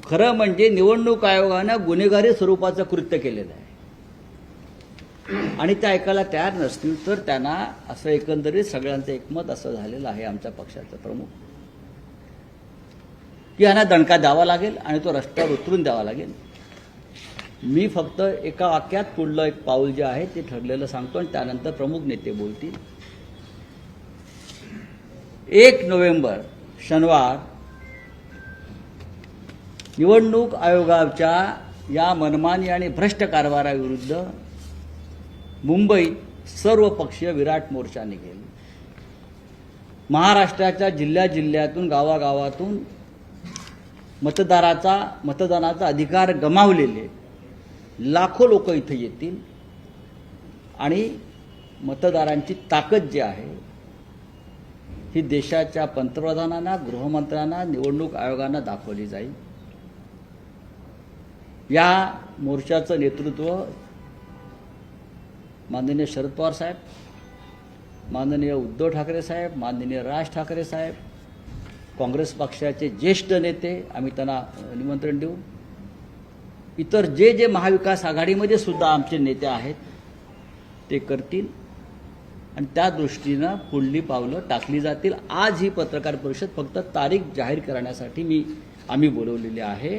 खरं म्हणजे निवडणूक आयोगानं गुन्हेगारी स्वरूपाचं कृत्य केलेलं आहे आणि ते ऐकायला तयार नसतील तर त्यांना असं एकंदरीत सगळ्यांचं एकमत असं झालेलं आहे आमच्या पक्षाचं प्रमुख की यांना दणका द्यावा लागेल आणि तो रस्त्यावर उतरून द्यावा लागेल। मी फक्त एका वाक्यात पुढलं एक पाऊल जे आहे ते ठरलेलं सांगतो आणि त्यानंतर प्रमुख नेते बोलतील। 1 नोव्हेंबर शनिवार निवडणूक आयोगाच्या या मनमानी आणि भ्रष्ट कारभाराविरुद्ध मुंबईत सर्वपक्षीय विराट मोर्चा निघेल। महाराष्ट्राच्या जिल्ह्यातून गावागावातून मतदानाचा अधिकार गमावलेले लाखो लोक इथे येतील आणि मतदारांची ताकद जी आहे ही देशाच्या पंतप्रधानांना, गृहमंत्र्यांना, निवडणूक आयोगांना दाखवली जाईल। या मोर्चाचं नेतृत्व माननीय शरद पवार साहेब, माननीय उद्धव ठाकरे साहेब, माननीय राज ठाकरे साहेब, काँग्रेस पक्षाचे ज्येष्ठ नेते आम्ही त्यांना निमंत्रण देऊ। इतर जे महाविकास आघाडीमध्ये सुद्धा आमचे नेते आहेत ते करतील आणि त्या दृष्टीनं पुढली पावलं टाकली जातील। आज ही पत्रकार परिषद फक्त तारीख जाहीर करण्यासाठी आम्ही बोलवलेली आहे।